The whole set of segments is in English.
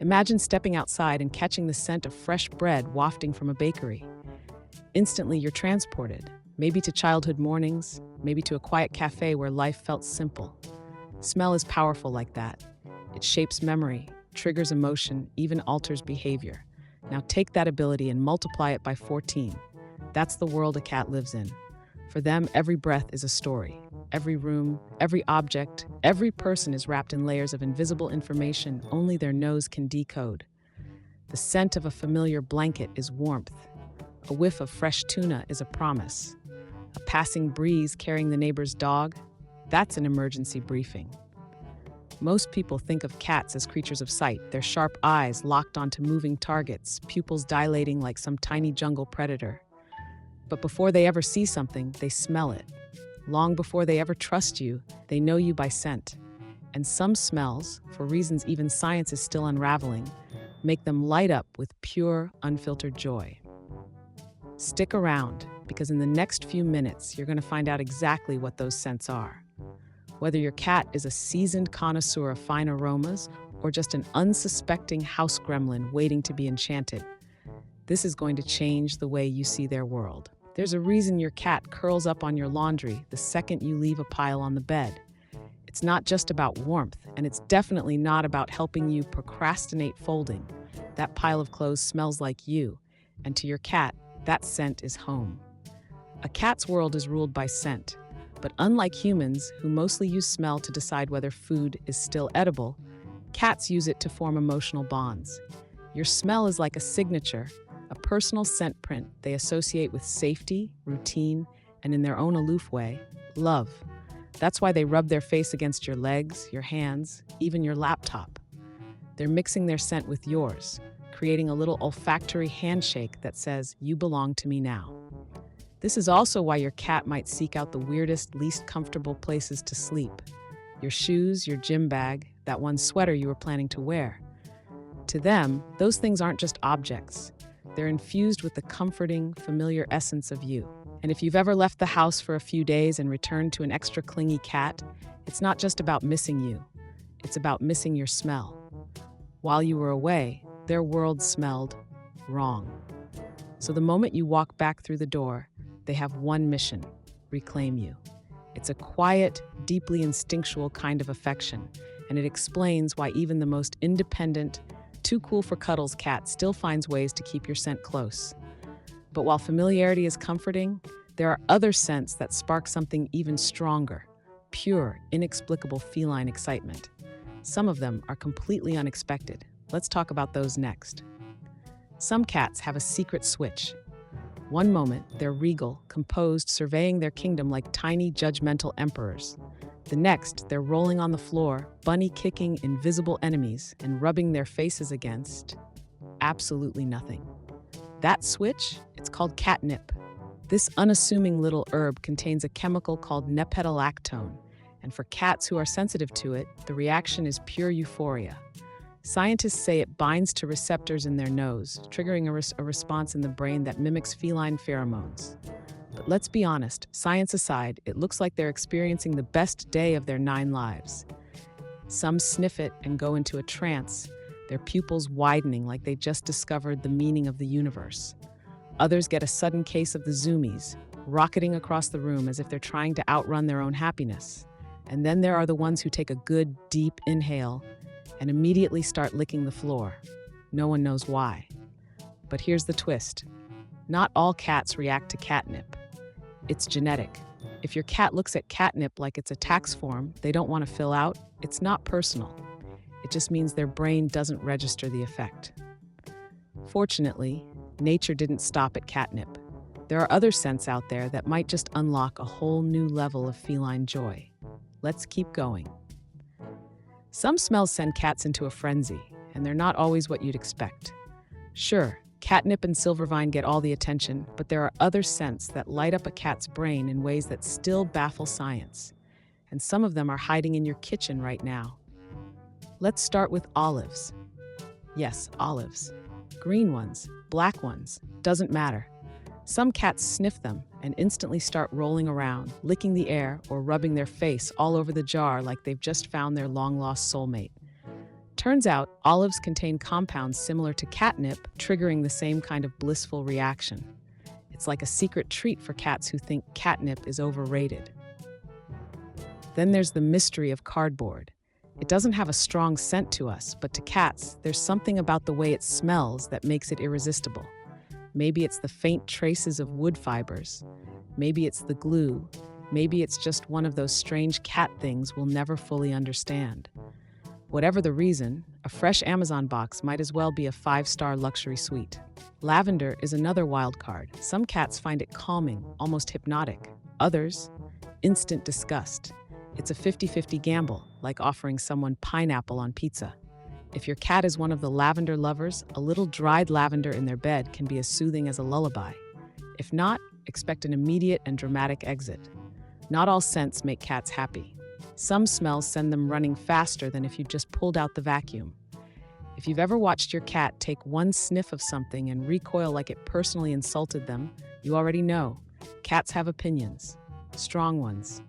Imagine stepping outside and catching the scent of fresh bread wafting from a bakery. Instantly, you're transported, maybe to childhood mornings, maybe to a quiet cafe where life felt simple. Smell is powerful like that. It shapes memory, triggers emotion, even alters behavior. Now take that ability and multiply it by 14. That's the world a cat lives in. For them, every breath is a story. Every room, every object, every person is wrapped in layers of invisible information only their nose can decode. The scent of a familiar blanket is warmth. A whiff of fresh tuna is a promise. A passing breeze carrying the neighbor's dog, that's an emergency briefing. Most people think of cats as creatures of sight, their sharp eyes locked onto moving targets, pupils dilating like some tiny jungle predator. But before they ever see something, they smell it. Long before they ever trust you, they know you by scent. And some smells, for reasons even science is still unraveling, make them light up with pure, unfiltered joy. Stick around, because in the next few minutes, you're going to find out exactly what those scents are. Whether your cat is a seasoned connoisseur of fine aromas or just an unsuspecting house gremlin waiting to be enchanted, this is going to change the way you see their world. There's a reason your cat curls up on your laundry the second you leave a pile on the bed. It's not just about warmth, and it's definitely not about helping you procrastinate folding. That pile of clothes smells like you, and to your cat, that scent is home. A cat's world is ruled by scent, but unlike humans, who mostly use smell to decide whether food is still edible, cats use it to form emotional bonds. Your smell is like a signature, a personal scent print they associate with safety, routine, and in their own aloof way, love. That's why they rub their face against your legs, your hands, even your laptop. They're mixing their scent with yours, creating a little olfactory handshake that says, "You belong to me now." This is also why your cat might seek out the weirdest, least comfortable places to sleep. Your shoes, your gym bag, that one sweater you were planning to wear. To them, those things aren't just objects. They're infused with the comforting, familiar essence of you. And if you've ever left the house for a few days and returned to an extra clingy cat, it's not just about missing you. It's about missing your smell. While you were away, their world smelled wrong. So the moment you walk back through the door, they have one mission: reclaim you. It's a quiet, deeply instinctual kind of affection, and it explains why even the most independent, too cool for cuddles cat still finds ways to keep your scent close. But while familiarity is comforting, there are other scents that spark something even stronger: pure, inexplicable feline excitement. Some of them are completely unexpected. Let's talk about those next. Some cats have a secret switch. One moment, they're regal, composed, surveying their kingdom like tiny, judgmental emperors. The next, they're rolling on the floor, bunny-kicking invisible enemies and rubbing their faces against absolutely nothing. That switch, it's called catnip. This unassuming little herb contains a chemical called nepenthalactone, and for cats who are sensitive to it, the reaction is pure euphoria. Scientists say it binds to receptors in their nose, triggering a response in the brain that mimics feline pheromones. But let's be honest, science aside, it looks like they're experiencing the best day of their 9 lives. Some sniff it and go into a trance, their pupils widening like they just discovered the meaning of the universe. Others get a sudden case of the zoomies, rocketing across the room as if they're trying to outrun their own happiness. And then there are the ones who take a good, deep inhale and immediately start licking the floor. No one knows why. But here's the twist. Not all cats react to catnip. It's genetic. If your cat looks at catnip like it's a tax form they don't want to fill out, it's not personal. It just means their brain doesn't register the effect. Fortunately, nature didn't stop at catnip. There are other scents out there that might just unlock a whole new level of feline joy. Let's keep going. Some smells send cats into a frenzy, and they're not always what you'd expect. Sure, catnip and silvervine get all the attention, but there are other scents that light up a cat's brain in ways that still baffle science. And some of them are hiding in your kitchen right now. Let's start with olives. Yes, olives. Green ones, black ones, doesn't matter. Some cats sniff them and instantly start rolling around, licking the air or rubbing their face all over the jar like they've just found their long-lost soulmate. Turns out, olives contain compounds similar to catnip, triggering the same kind of blissful reaction. It's like a secret treat for cats who think catnip is overrated. Then there's the mystery of cardboard. It doesn't have a strong scent to us, but to cats, there's something about the way it smells that makes it irresistible. Maybe it's the faint traces of wood fibers. Maybe it's the glue. Maybe it's just one of those strange cat things we'll never fully understand. Whatever the reason, a fresh Amazon box might as well be a 5-star luxury suite. Lavender is another wild card. Some cats find it calming, almost hypnotic. Others, instant disgust. It's a 50-50 gamble, like offering someone pineapple on pizza. If your cat is one of the lavender lovers, a little dried lavender in their bed can be as soothing as a lullaby. If not, expect an immediate and dramatic exit. Not all scents make cats happy. Some smells send them running faster than if you just pulled out the vacuum. If you've ever watched your cat take one sniff of something and recoil like it personally insulted them, you already know. Cats have opinions. Strong ones.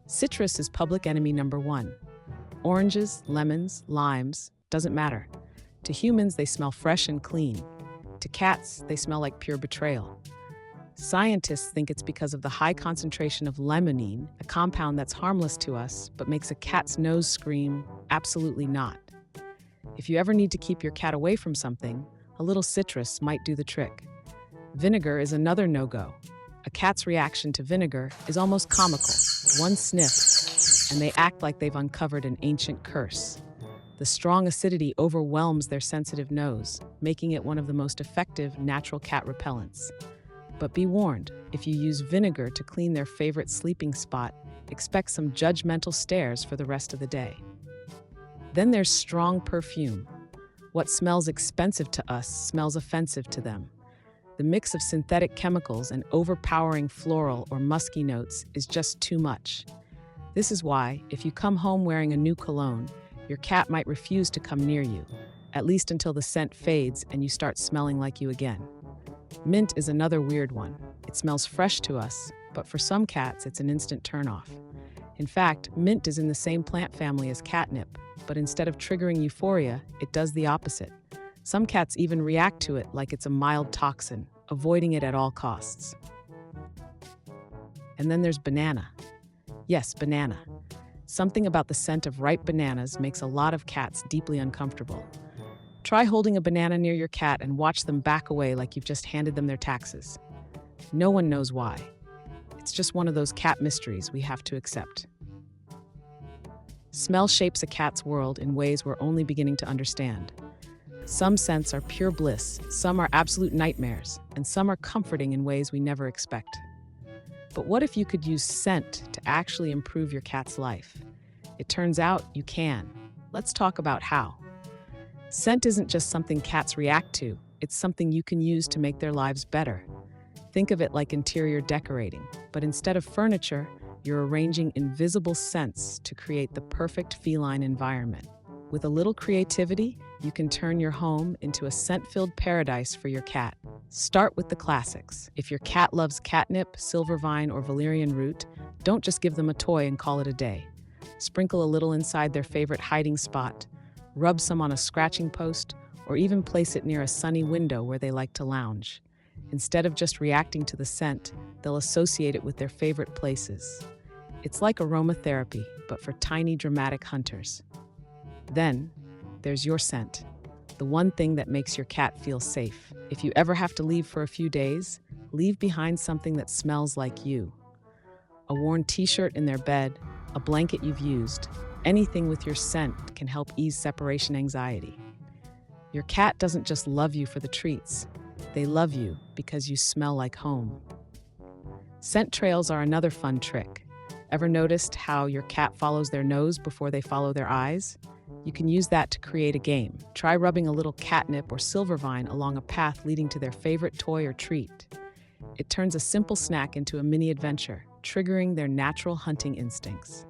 Citrus is public enemy number 1. Oranges, lemons, limes, doesn't matter. To humans, they smell fresh and clean. To cats, they smell like pure betrayal. Scientists think it's because of the high concentration of limonene, a compound that's harmless to us, but makes a cat's nose scream, absolutely not. If you ever need to keep your cat away from something, a little citrus might do the trick. Vinegar is another no-go. A cat's reaction to vinegar is almost comical. One sniff, and they act like they've uncovered an ancient curse. The strong acidity overwhelms their sensitive nose, making it one of the most effective natural cat repellents. But be warned, if you use vinegar to clean their favorite sleeping spot, expect some judgmental stares for the rest of the day. Then there's strong perfume. What smells expensive to us smells offensive to them. The mix of synthetic chemicals and overpowering floral or musky notes is just too much. This is why, if you come home wearing a new cologne, your cat might refuse to come near you, at least until the scent fades and you start smelling like you again. Mint is another weird one. It smells fresh to us, but for some cats, it's an instant turnoff. In fact, mint is in the same plant family as catnip, but instead of triggering euphoria, it does the opposite. Some cats even react to it like it's a mild toxin, avoiding it at all costs. And then there's banana. Yes, banana. Something about the scent of ripe bananas makes a lot of cats deeply uncomfortable. Try holding a banana near your cat and watch them back away like you've just handed them their taxes. No one knows why. It's just one of those cat mysteries we have to accept. Smell shapes a cat's world in ways we're only beginning to understand. Some scents are pure bliss, some are absolute nightmares, and some are comforting in ways we never expect. But what if you could use scent to actually improve your cat's life? It turns out you can. Let's talk about how. Scent isn't just something cats react to, it's something you can use to make their lives better. Think of it like interior decorating, but instead of furniture, you're arranging invisible scents to create the perfect feline environment. With a little creativity, you can turn your home into a scent-filled paradise for your cat. Start with the classics. If your cat loves catnip, silvervine, or valerian root, don't just give them a toy and call it a day. Sprinkle a little inside their favorite hiding spot, rub some on a scratching post, or even place it near a sunny window where they like to lounge. Instead of just reacting to the scent, they'll associate it with their favorite places. It's like aromatherapy, but for tiny, dramatic hunters. Then, there's your scent, the one thing that makes your cat feel safe. If you ever have to leave for a few days, leave behind something that smells like you. A worn t-shirt in their bed, a blanket you've used, anything with your scent can help ease separation anxiety. Your cat doesn't just love you for the treats. They love you because you smell like home. Scent trails are another fun trick. Ever noticed how your cat follows their nose before they follow their eyes? You can use that to create a game. Try rubbing a little catnip or silvervine along a path leading to their favorite toy or treat. It turns a simple snack into a mini adventure, triggering their natural hunting instincts.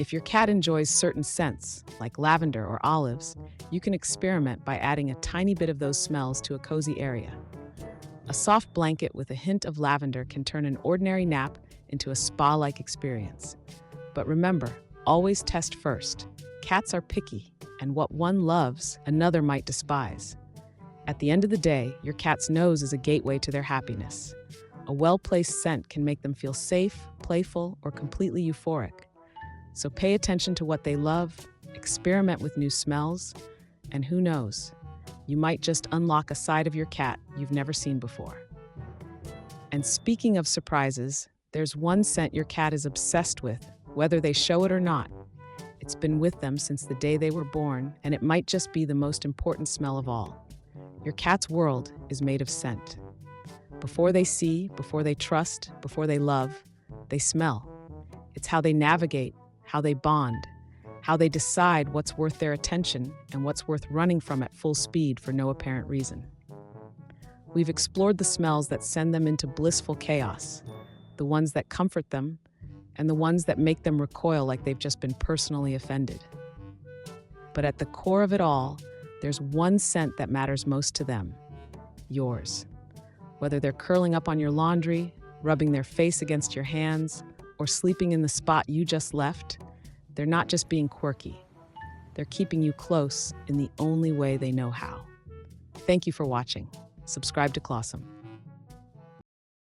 If your cat enjoys certain scents, like lavender or olives, you can experiment by adding a tiny bit of those smells to a cozy area. A soft blanket with a hint of lavender can turn an ordinary nap into a spa-like experience. But remember, always test first. cats are picky, and what one loves, another might despise. At the end of the day, your cat's nose is a gateway to their happiness. A well-placed scent can make them feel safe, playful, or completely euphoric. So pay attention to what they love, experiment with new smells, and who knows, you might just unlock a side of your cat you've never seen before. And speaking of surprises, there's one scent your cat is obsessed with, whether they show it or not. It's been with them since the day they were born, and it might just be the most important smell of all. Your cat's world is made of scent. Before they see, before they trust, before they love, they smell. It's how they navigate, how they bond, how they decide what's worth their attention and what's worth running from at full speed for no apparent reason. We've explored the smells that send them into blissful chaos, the ones that comfort them, and the ones that make them recoil like they've just been personally offended. But at the core of it all, there's one scent that matters most to them: yours. Whether they're curling up on your laundry, rubbing their face against your hands, or sleeping in the spot you just left, they're not just being quirky. They're keeping you close in the only way they know how. Thank you for watching. Subscribe to Klawsome.